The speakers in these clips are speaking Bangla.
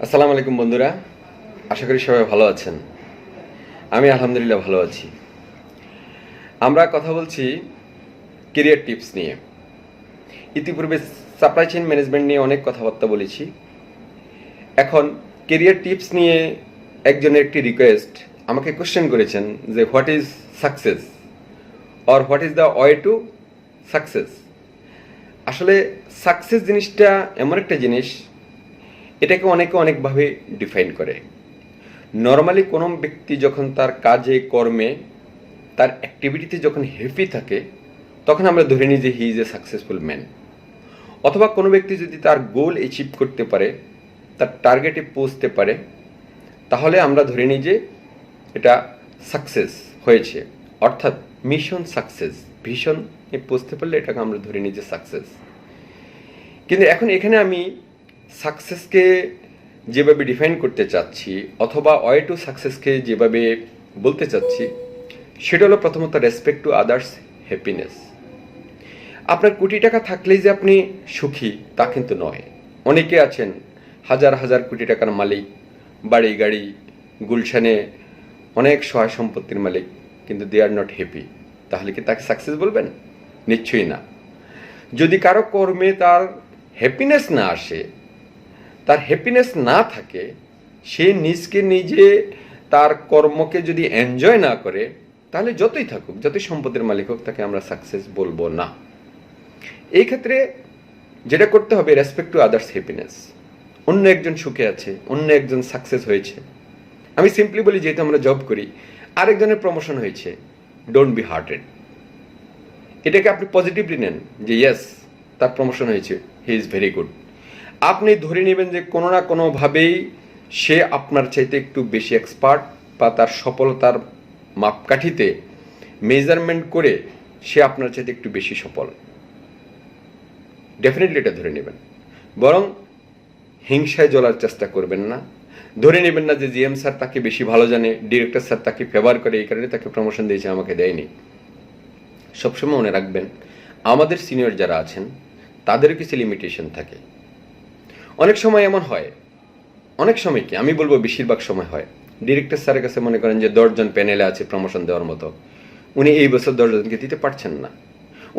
আসসালামু আলাইকুম বন্ধুরা, আশা করি সবাই ভালো আছেন। আমি আলহামদুলিল্লাহ ভালো আছি। আমরা কথা বলছি কেরিয়ার টিপস নিয়ে। ইতিপূর্বে সাপ্লাই চেইন ম্যানেজমেন্ট নিয়ে অনেক কথাবার্তা বলেছি। এখন কেরিয়ার টিপস নিয়ে একজনের একটি রিকোয়েস্ট আমাকে কোশ্চেন করেছেন যে what is success or what is the way to success. আসলে সাকসেস জিনিসটা এমন একটা জিনিস, এটাকে অনেকে অনেকভাবে ডিফাইন করে। নর্মালি কোনো ব্যক্তি যখন তার কাজে কর্মে তার অ্যাক্টিভিটিতে যখন হ্যাপি থাকে তখন আমরা ধরে নিই যে he is a successful man. অথবা কোনো ব্যক্তি যদি তার গোল অ্যাচিভ করতে পারে, তার টার্গেটে পৌঁছতে পারে, তাহলে আমরা ধরে নিই যে এটা সাকসেস হয়েছে, অর্থাৎ মিশন সাকসেস, ভিশনে পৌঁছতে পারলে এটাকে আমরা ধরে নিই যে সাকসেস। কিন্তু এখন এখানে আমি সাকসেসকে যেভাবে ডিফাইন করতে চাচ্ছি অথবা ওয়ে টু সাকসেসকে যেভাবে বলতে চাচ্ছি সেটা হলো প্রথমত রেসপেক্ট টু আদার্স হ্যাপিনেস। আপনার কোটি টাকা থাকলেই যে আপনি সুখী তা কিন্তু নয়। অনেকে আছেন হাজার হাজার কোটি টাকার মালিক, বাড়ি গাড়ি, গুলশানে অনেক সহায় সম্পত্তির মালিক, কিন্তু দে আর নট হ্যাপি। তাহলে কি তাকে সাকসেস বলবেন? নিশ্চয়ই না। যদি কারো কর্মে তার হ্যাপিনেস না আসে, তার হ্যাপিনেস না থাকে, সে নিজকে নিজে তার কর্মকে যদি এনজয় না করে, তাহলে যতই থাকুক, যতই সম্পদের মালিক হোক, তাকে আমরা সাকসেস বলবো না। এই ক্ষেত্রে যেটা করতে হবে, রেসপেক্ট টু আদার্স হ্যাপিনেস। অন্য একজন সুখে আছে, অন্য একজন সাকসেস হয়েছে। আমি সিম্পলি বলি, যেহেতু আমরা জব করি, আরেকজনের প্রমোশন হয়েছে, ডোন্ট বি হার্টেড। এটাকে আপনি পজিটিভলি নেন যে ইয়েস, তার প্রমোশন হয়েছে, হি ইজ ভেরি গুড। আপনি ধরে নেবেন যে কোনো না কোনোভাবেই সে আপনার চাইতে একটু বেশি এক্সপার্ট, বা তার সফলতার মাপকাঠিতে মেজারমেন্ট করে সে আপনার চাইতে একটু বেশি সফল। ডেফিনেটলি এটা ধরে নেবেন। বরং হিংসায় জ্বলার চেষ্টা করবেন না। ধরে নেবেন না যে জিএম স্যার তাকে বেশি ভালো জানে, ডিরেক্টর স্যার তাকে ফেভার করে, এই কারণে তাকে প্রমোশন দিয়েছে, আমাকে দেয়নি। সবসময় মনে রাখবেন, আমাদের সিনিয়র যারা আছেন তাদেরও কিছু লিমিটেশন থাকে। অনেক সময় এমন হয়, অনেক সময় কি আমি বলবো বেশিরভাগ সময় হয়, ডিরেক্টর স্যারের কাছে মনে করেন যে 10 জন প্যানেলে আছে প্রমোশন দেওয়ার মতো, উনি এই বছর 10 জনকে দিতে পারছেন না।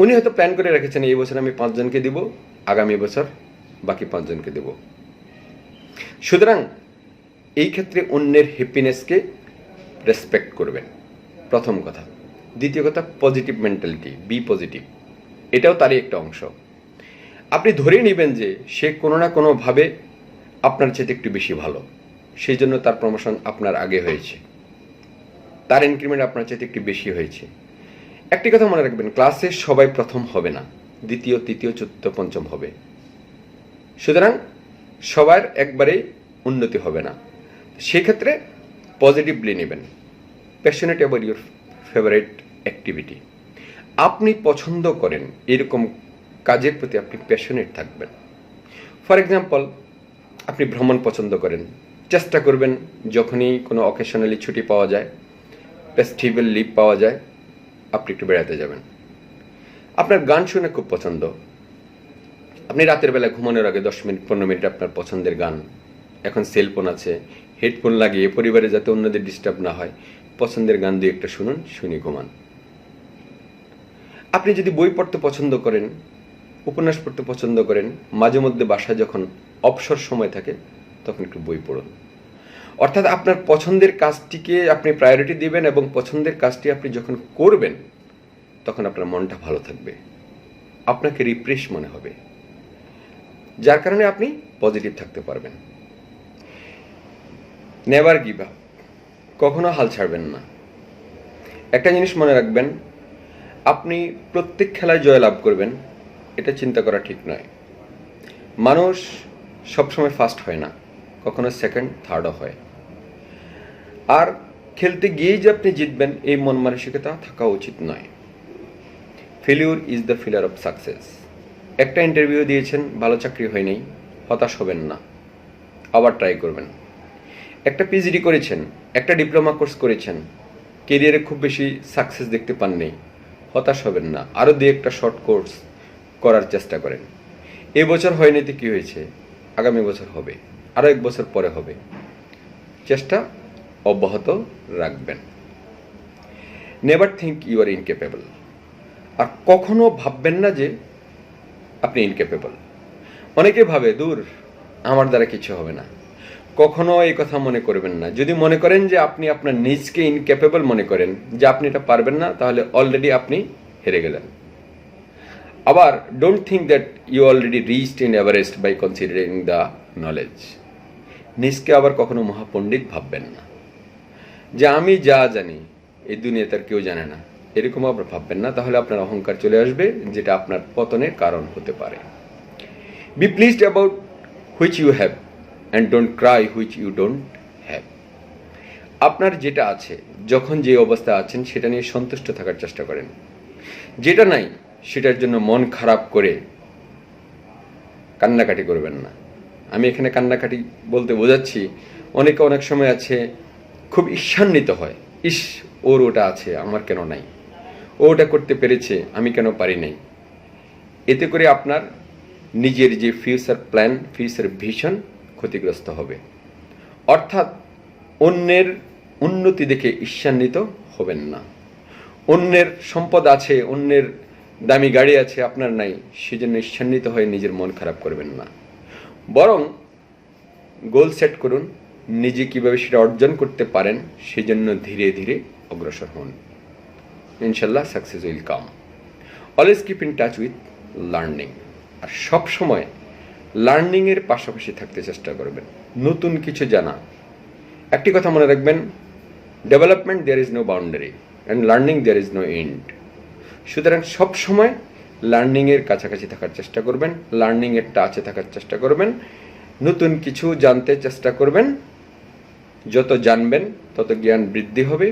উনি হয়তো প্ল্যান করে রেখেছেন এই বছর আমি 5 জনকে দিব, আগামী বছর বাকি 5 জনকে দেব। সুতরাং এই ক্ষেত্রে অন্যের হ্যাপিনেসকে রেসপেক্ট করবেন, প্রথম কথা। দ্বিতীয় কথা, পজিটিভ মেন্টালিটি, বি পজিটিভ, এটাও তারই একটা অংশ। আপনি ধরে নেবেন যে সে কোনো না কোনোভাবে আপনার চাইতে একটু বেশি ভালো, সেই জন্য তার প্রমোশন আপনার আগে হয়েছে, তার ইনক্রিমেন্ট আপনার চাইতে একটু বেশি হয়েছে। একটি কথা মনে রাখবেন, ক্লাসে সবাই প্রথম হবে না, দ্বিতীয়, তৃতীয়, চতুর্থ, পঞ্চম হবে। সুতরাং সবার একবারেই উন্নতি হবে না। সেক্ষেত্রে পজিটিভলি নেবেন। Passionate about your favourite activity. আপনি পছন্দ করেন এরকম কাজের প্রতি আপনি প্যাশনেট থাকবেন। ফর এক্সাম্পল, আপনি ভ্রমণ পছন্দ করেন, চেষ্টা করবেন যখনই কোনো অকেশনালি ছুটি পাওয়া যায়, ফেস্টিভ্যাল লিভ পাওয়া যায়, আপনি একটু বেড়াতে যাবেন। আপনার গান শুনে খুব পছন্দ, আপনি রাতের বেলা ঘুমানোর আগে 10 মিনিট 15 মিনিট আপনার পছন্দের গান, এখন সেলফোন আছে, হেডফোন লাগিয়ে পরিবারে যাতে অন্যদের ডিস্টার্ব না হয়, পছন্দের গান দিয়ে একটা শুনুন, শুনি ঘুমান। আপনি যদি বই পড়তে পছন্দ করেন, উপন্যাস পড়তে পছন্দ করেন, মাঝে মধ্যে বাসায় যখন অবসর সময় থাকে তখন একটু বই পড়ুন। অর্থাৎ আপনার পছন্দের কাজটিকে আপনি প্রায়োরিটি দিবেন, এবং পছন্দের কাজটি আপনি যখন করবেন তখন আপনার মনটা ভালো থাকবে, আপনাকে রিফ্রেশ মনে হবে, যার কারণে আপনি পজিটিভ থাকতে পারবেন। নেভার গিভ আপ, কখনো হাল ছাড়বেন না। একটা জিনিস মনে রাখবেন, আপনি প্রত্যেক খেলায় জয়লাভ করবেন এটা চিন্তা করা ঠিক নয়। মানুষ সবসময় ফার্স্ট হয় না, কখনো সেকেন্ড, থার্ডও হয়। আর খেলতে গিয়েই যে আপনি জিতবেন এই মন মানসিকতা থাকা উচিত নয়। Failure is the filler of success. একটা ইন্টারভিউ দিয়েছেন, ভালো চাকরি হয়নি, হতাশ হবেন না, আবার ট্রাই করবেন। একটা পিজিডি করেছেন, একটা ডিপ্লোমা কোর্স করেছেন, কেরিয়ারে খুব বেশি সাকসেস দেখতে পাননি, হতাশ হবেন না, আরও 2-1টা শর্ট কোর্স করার চেষ্টা করেন। এবছর হয়নি তো কী হয়েছে, আগামী বছর হবে, আরও 1 বছর পরে হবে, চেষ্টা অব্যাহত রাখবেন। Never think you are incapable. আর কখনো ভাববেন না যে আপনি ইনক্যাপেবল। অনেকে ভাবে দূর আমার দ্বারা কিছু হবে না। কখনো এই কথা মনে করবেন না। যদি মনে করেন যে আপনি আপনার নিজকে ইনক্যাপেবল মনে করেন, যে আপনি এটা পারবেন না, তাহলে অলরেডি আপনি হেরে গেলেন। আবার don't think that you already reached in Everest by considering the knowledge. নিজকে আবার কখনো মহাপণ্ডিত ভাববেন না, যে আমি যা জানি এই দুনিয়াতে আর কেউ জানে না, এরকম আবার ভাববেন না। তাহলে আপনার অহংকার চলে আসবে, যেটা আপনার পতনের কারণ হতে পারে। Be pleased about which you have and don't cry which you don't have. আপনার যেটা আছে, যখন যে অবস্থা আছেন, সেটা নিয়ে সন্তুষ্ট থাকার চেষ্টা করেন। যেটা নাই সেটার জন্য মন খারাপ করে কান্নাকাটি করবেন না। আমি এখানে কান্নাকাটি বলতে বোঝাচ্ছি, অনেকে অনেক সময় আছে খুব ঈর্ষান্বিত হয়, ইস ওর ওটা আছে, আমার কেন নাই, ও ওটা করতে পেরেছে, আমি কেন পারি নাই। এতে করে আপনার নিজের যে ফিউচার প্ল্যান, ফিউচার ভিশন ক্ষতিগ্রস্ত হবে। অর্থাৎ অন্যের উন্নতি দেখে ঈর্ষান্বিত হবেন না। অন্যের সম্পদ আছে, অন্যের দামি গাড়ি আছে, আপনার নাই, সেজন্য ঈর্ষান্বিত হয়ে নিজের মন খারাপ করবেন না। বরং গোল সেট করুন, নিজে কিভাবে সেটা অর্জন করতে পারেন, সেজন্য ধীরে ধীরে অগ্রসর হন। ইনশাল্লাহ success will come. Always keep in touch with learning. আর সব সময় লার্নিংয়ের পাশাপাশি থাকতে চেষ্টা করবেন, নতুন কিছু জানা। একটি কথা মনে রাখবেন, development there is no boundary and learning there is no end. সুতরাং সবসময় লার্নিংয়ের কাছাকাছি থাকার চেষ্টা করবেন, লার্নিংয়ের টাচে থাকার চেষ্টা করবেন, নতুন কিছু জানতে চেষ্টা করবেন। যত জানবেন তত জ্ঞান বৃদ্ধি হবে,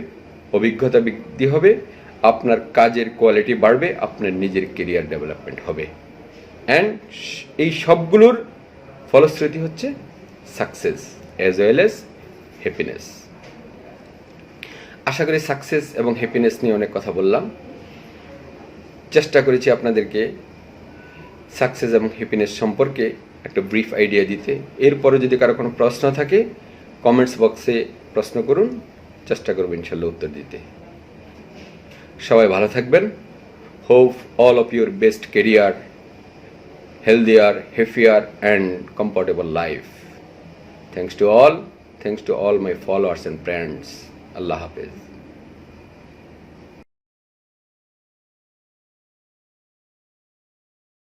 অভিজ্ঞতা বৃদ্ধি হবে, আপনার কাজের কোয়ালিটি বাড়বে, আপনার নিজের কেরিয়ার ডেভেলপমেন্ট হবে। অ্যান্ড এই সবগুলোর ফলশ্রুতি হচ্ছে success as well as happiness. আশা করি সাকসেস এবং হ্যাপিনেস নিয়ে অনেক কথা বললাম। চেষ্টা করেছি আপনাদেরকে সাকসেস এবং হ্যাপিনেস সম্পর্কে একটা ব্রিফ আইডিয়া দিতে। এরপরে যদি কারো কোনো প্রশ্ন থাকে কমেন্টস বক্সে প্রশ্ন করুন, চেষ্টা করব ইনশাল্লাহ উত্তর দিতে। সবাই ভালো থাকবেন। Hope all of your best career, healthier, happier and comfortable life. Thanks to all my followers and friends. Allah Hafiz.